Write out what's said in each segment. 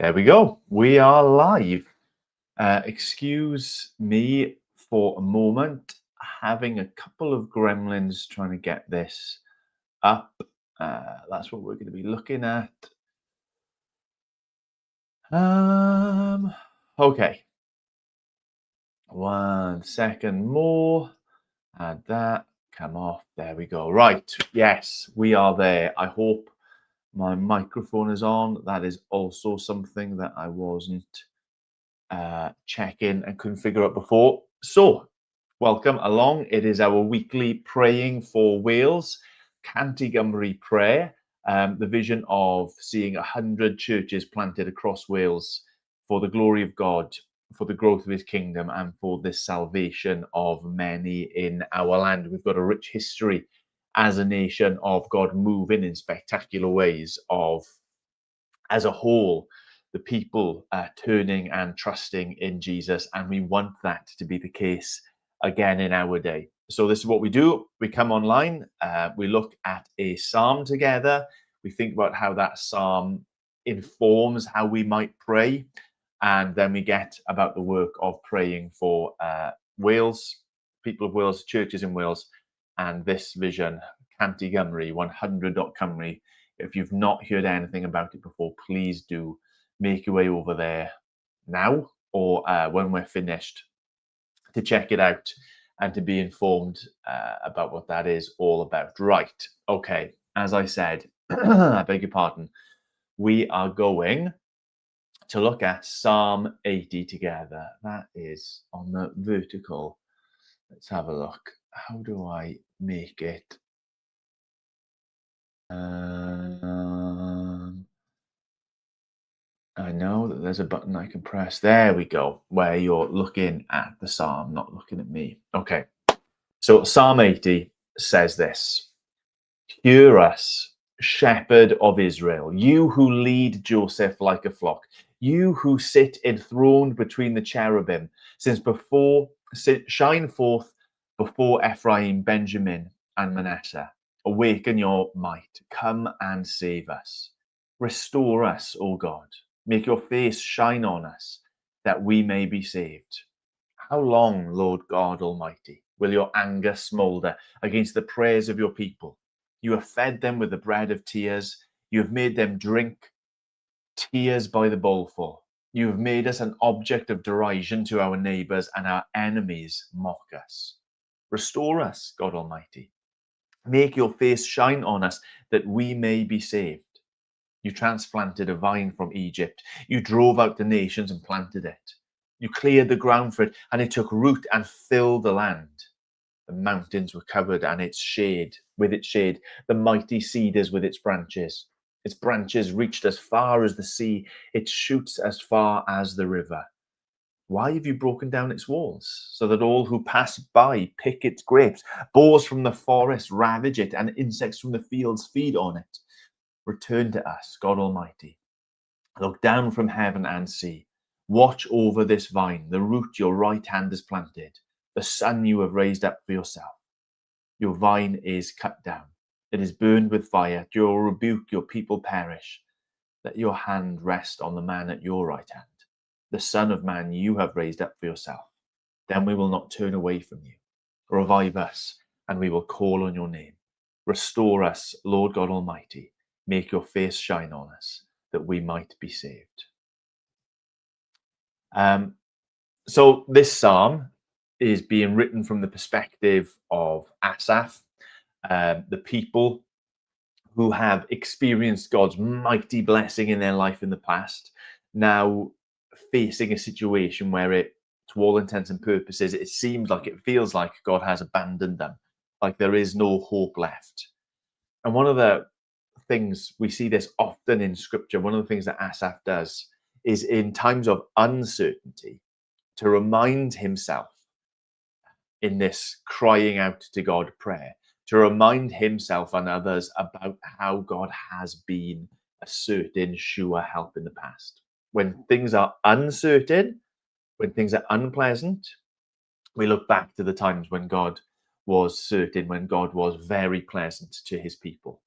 There we go. We are live. Excuse me for a moment. Having a couple of gremlins trying to get this up. That's what we're going to be looking at. Okay. 1 second more. Add that. Come off. There we go. Right. Yes, we are there. I hope my microphone is on. That is also something that I wasn't checking and couldn't figure out before. So, welcome along. It is our weekly Praying for Wales, Cantigymru prayer. The vision of seeing 100 churches planted across Wales for the glory of God, for the growth of his kingdom, and for the salvation of many in our land. We've got a rich history as a nation of God moving in spectacular ways, of, as a whole, the people turning and trusting in Jesus. And we want that to be the case again in our day. So this is what we do. We come online, we look at a psalm together. We think about how that psalm informs how we might pray. And then we get about the work of praying for Wales, people of Wales, churches in Wales, and this vision, Cantigymru, 100.cymru. If you've not heard anything about it before, please do make your way over there now or when we're finished to check it out and to be informed about what that is all about. Right. Okay. As I said, I beg your pardon, we are going to look at Psalm 80 together. That is on the vertical. Let's have a look. How do I make it? I know that there's a button I can press. There we go, where you're looking at the psalm, not looking at me. Okay. So Psalm 80 says this: "Hear us, shepherd of Israel, you who lead Joseph like a flock, you who sit enthroned between the cherubim, shine forth before Ephraim, Benjamin, and Manasseh. Awaken your might, come and save us. Restore us, O God. Make your face shine on us, that we may be saved. How long, Lord God Almighty, will your anger smolder against the prayers of your people? You have fed them with the bread of tears. You have made them drink tears by the bowlful. You have made us an object of derision to our neighbors, and our enemies mock us. Restore us, God Almighty. Make your face shine on us, that we may be saved. You transplanted a vine from Egypt. You drove out the nations and planted it. You cleared the ground for it, and it took root and filled the land. The mountains were covered and with its shade, the mighty cedars with its branches. Its branches reached as far as the sea, its shoots as far as the river. Why have you broken down its walls, so that all who pass by pick its grapes? Boars from the forest ravage it, and insects from the fields feed on it. Return to us, God Almighty. Look down from heaven and see. Watch over this vine, the root your right hand has planted, the son you have raised up for yourself. Your vine is cut down. It is burned with fire. To your rebuke, your people perish. Let your hand rest on the man at your right hand, the Son of Man you have raised up for yourself. Then we will not turn away from you. Revive us, and we will call on your name. Restore us, Lord God Almighty. Make your face shine on us, that we might be saved." So this psalm is being written from the perspective of Asaph, the people who have experienced God's mighty blessing in their life in the past, now facing a situation where to all intents and purposes, it feels like God has abandoned them, like there is no hope left. And one of the things we see this often in scripture, one of the things that Asaph does is in times of uncertainty to remind himself in this crying out to God prayer, to remind himself and others about how God has been a certain sure help in the past. When things are uncertain, when things are unpleasant, we look back to the times when God was certain, when God was very pleasant to his people.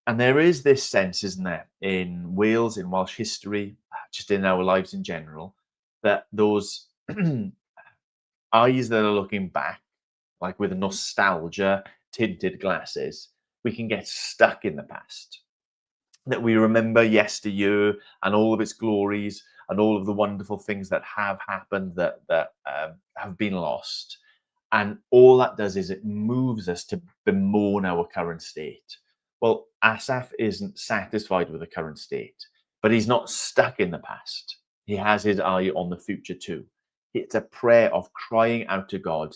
And there is this sense, isn't there, in Wales, in Welsh history, just in our lives in general, that those eyes that are looking back, like with nostalgia tinted glasses, we can get stuck in the past. That we remember yesteryear and all of its glories and all of the wonderful things that have happened that have been lost. And all that does is it moves us to bemoan our current state. Well, Asaph isn't satisfied with the current state, but he's not stuck in the past. He has his eye on the future too. It's a prayer of crying out to God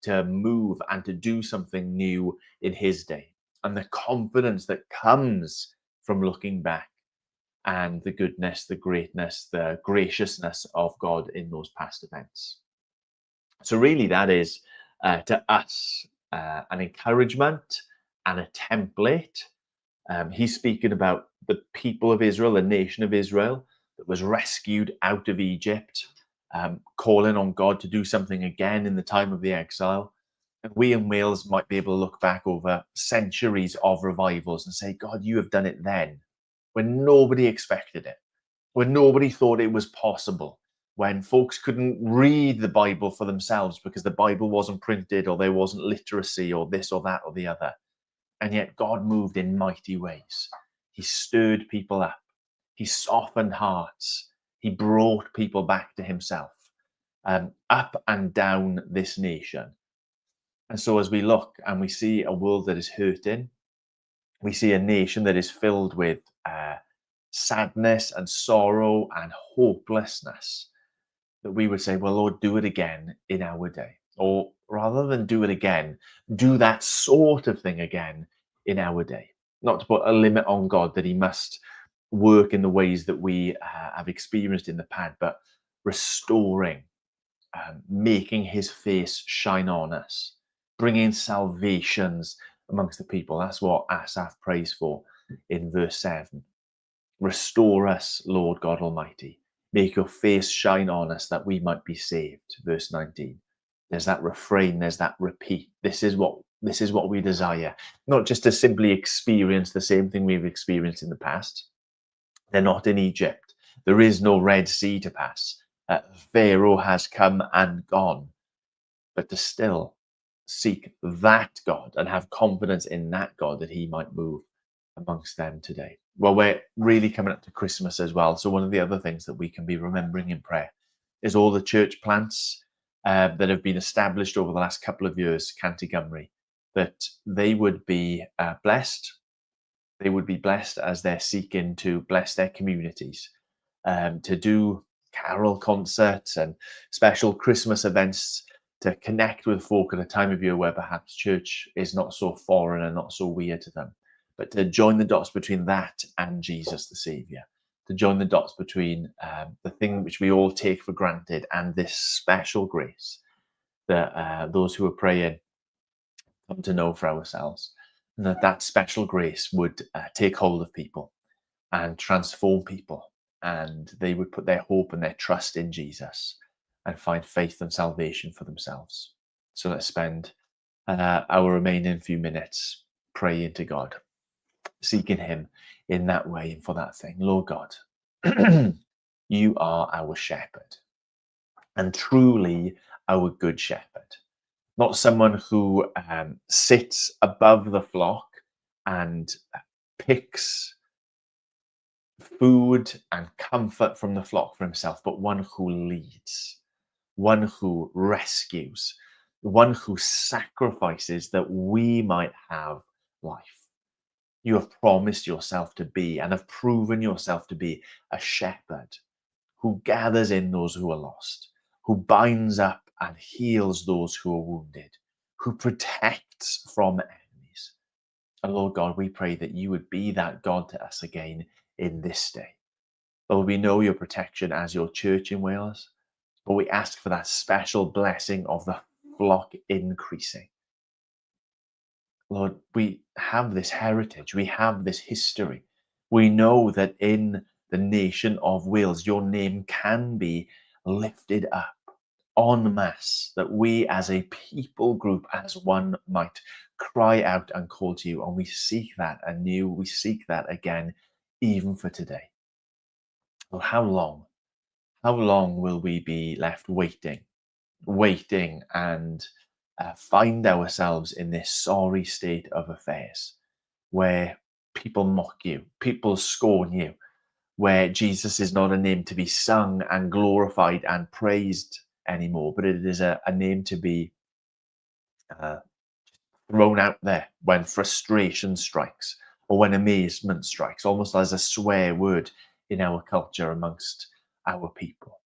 to move and to do something new in his day. And the confidence that comes from looking back and the goodness, the greatness, the graciousness of God in those past events. So, really, that is to us an encouragement and a template. He's speaking about the people of Israel, the nation of Israel that was rescued out of Egypt, calling on God to do something again in the time of the exile. And we in Wales might be able to look back over centuries of revivals and say, God, you have done it then when nobody expected it, when nobody thought it was possible, when folks couldn't read the Bible for themselves because the Bible wasn't printed or there wasn't literacy or this or that or the other. And yet God moved in mighty ways. He stirred people up. He softened hearts. He brought people back to himself, up and down this nation. And so as we look and we see a world that is hurting, we see a nation that is filled with sadness and sorrow and hopelessness, that we would say, well, Lord, do it again in our day. Or rather than do it again, do that sort of thing again in our day. Not to put a limit on God that he must work in the ways that we have experienced in the past, but restoring, making his face shine on us, bringing salvations amongst the people. That's what Asaph prays for in verse 7. Restore us, Lord God Almighty. Make your face shine on us that we might be saved. Verse 19. There's that refrain, there's that repeat. This is what we desire. Not just to simply experience the same thing we've experienced in the past. They're not in Egypt. There is no Red Sea to pass. Pharaoh has come and gone. But to still seek that God and have confidence in that God that he might move amongst them today. Well, we're really coming up to Christmas as well. So one of the other things that we can be remembering in prayer is all the church plants that have been established over the last couple of years, Cantigymry, that they would be blessed. They would be blessed as they're seeking to bless their communities, to do carol concerts and special Christmas events to connect with folk at a time of year where perhaps church is not so foreign and not so weird to them, but to join the dots between that and Jesus the Saviour, to join the dots between the thing which we all take for granted and this special grace that those who are praying come to know for ourselves, and that special grace would take hold of people and transform people, and they would put their hope and their trust in Jesus and find faith and salvation for themselves. So let's spend our remaining few minutes praying to God, seeking him in that way and for that thing. Lord God, you are our shepherd, and truly our good shepherd, not someone who sits above the flock and picks food and comfort from the flock for himself, but one who leads, one who rescues, one who sacrifices that we might have life. You have promised yourself to be and have proven yourself to be a shepherd who gathers in those who are lost, who binds up and heals those who are wounded, who protects from enemies. And Lord God, we pray that you would be that God to us again in this day. Lord, we know your protection as your church in Wales, but we ask for that special blessing of the flock increasing. Lord, we have this heritage, we have this history. We know that in the nation of Wales, your name can be lifted up en masse, that we as a people group, as one, might cry out and call to you. And we seek that anew, we seek that again, even for today. Lord, how long? How long will we be left waiting and find ourselves in this sorry state of affairs where people mock you, people scorn you, where Jesus is not a name to be sung and glorified and praised anymore, but it is a name to be uh, thrown out there when frustration strikes or when amazement strikes, almost as a swear word in our culture amongst our people.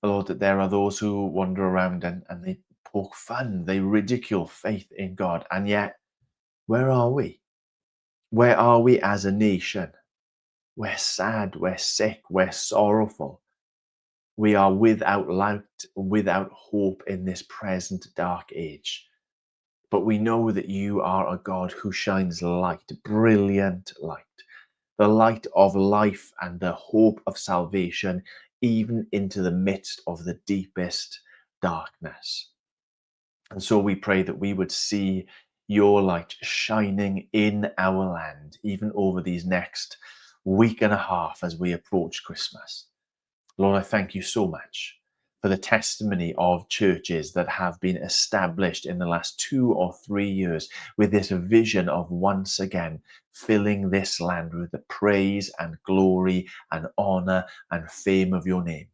Lord, that there are those who wander around and they poke fun, they ridicule faith in God. And yet, where are we? Where are we as a nation? We're sad, we're sick, we're sorrowful. We are without light, without hope in this present dark age. But we know that you are a God who shines light, brilliant light, the light of life and the hope of salvation, even into the midst of the deepest darkness. And so we pray that we would see your light shining in our land, even over these next week and a half as we approach Christmas. Lord, I thank you so much for the testimony of churches that have been established in the last 2 or 3 years with this vision of once again filling this land with the praise and glory and honor and fame of your name,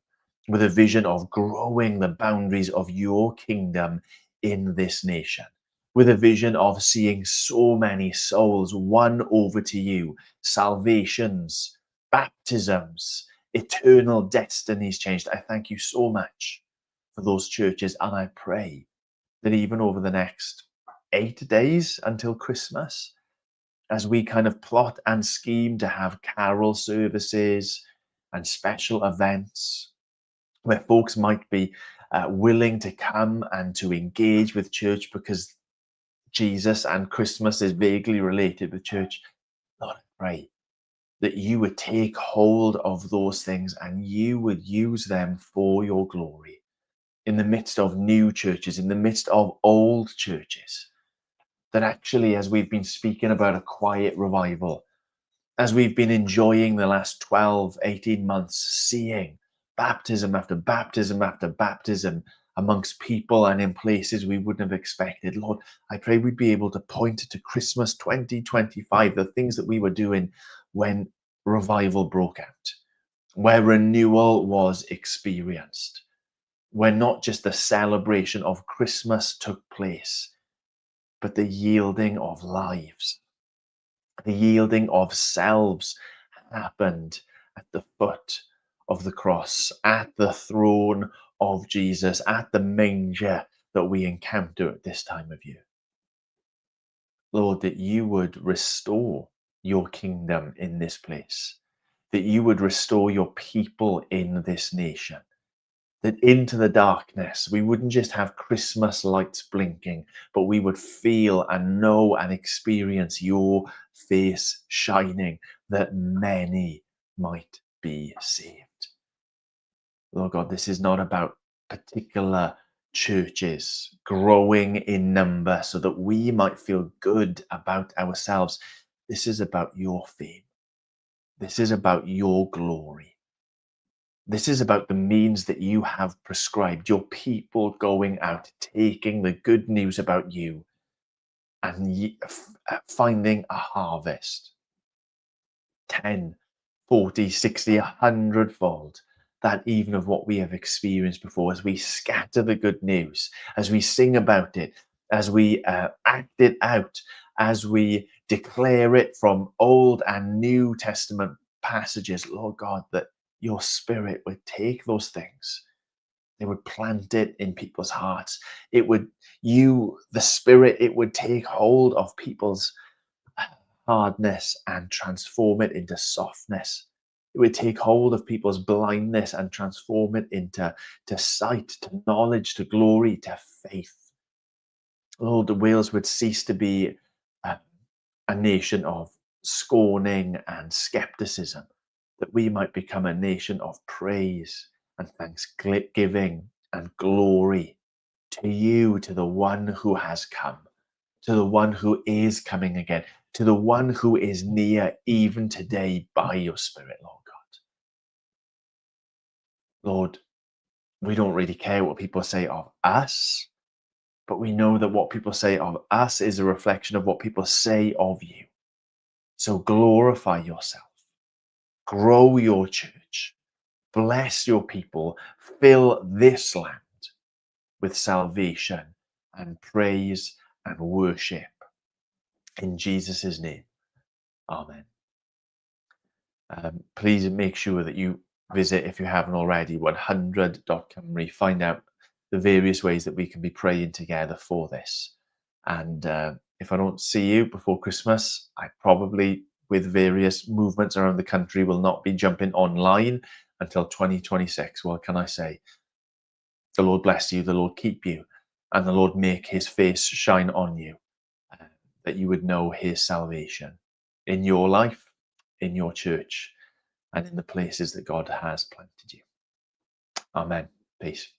with a vision of growing the boundaries of your kingdom in this nation, with a vision of seeing so many souls won over to you, salvations, baptisms, eternal destinies changed. I thank you so much for those churches. And I pray that even over the next 8 days until Christmas, as we kind of plot and scheme to have carol services and special events where folks might be willing to come and to engage with church because Jesus and Christmas is vaguely related with church, Lord, I pray that you would take hold of those things and you would use them for your glory in the midst of new churches, in the midst of old churches. That actually, as we've been speaking about a quiet revival, as we've been enjoying the last 12, 18 months, seeing baptism after baptism after baptism amongst people and in places we wouldn't have expected. Lord, I pray we'd be able to point to Christmas 2025, the things that we were doing when revival broke out, where renewal was experienced, where not just the celebration of Christmas took place, but the yielding of lives, the yielding of selves happened at the foot of the cross, at the throne of Jesus, at the manger that we encounter at this time of year. Lord, that you would restore your kingdom in this place, that you would restore your people in this nation, that into the darkness, we wouldn't just have Christmas lights blinking, but we would feel and know and experience your face shining, that many might be saved. Lord God, this is not about particular churches growing in number so that we might feel good about ourselves. This is about your fame. This is about your glory. This is about the means that you have prescribed, your people going out, taking the good news about you and finding a harvest 10, 40, 60, 100-fold that even of what we have experienced before, as we scatter the good news, as we sing about it, as we act it out, as we declare it from Old and New Testament passages, Lord God, that your Spirit would take those things, they would plant it in people's hearts. It would, the Spirit, it would take hold of people's hardness and transform it into softness. It would take hold of people's blindness and transform it into sight, to knowledge, to glory, to faith. Lord, the Wales would cease to be a nation of scorning and skepticism, that we might become a nation of praise and thanksgiving and glory to you, to the one who has come, to the one who is coming again, to the one who is near even today by your Spirit, Lord God. Lord, we don't really care what people say of us, but we know that what people say of us is a reflection of what people say of you. So glorify yourself, grow your church, bless your people, fill this land with salvation and praise and worship. In Jesus' name, amen. Please make sure that you visit, if you haven't already, 100.cymru. Find out the various ways that we can be praying together for this. And if I don't see you before Christmas, I probably, with various movements around the country, will not be jumping online until 2026. What can I say? The Lord bless you, the Lord keep you, and the Lord make his face shine on you, that you would know his salvation in your life, in your church, and in the places that God has planted you. Amen. Peace.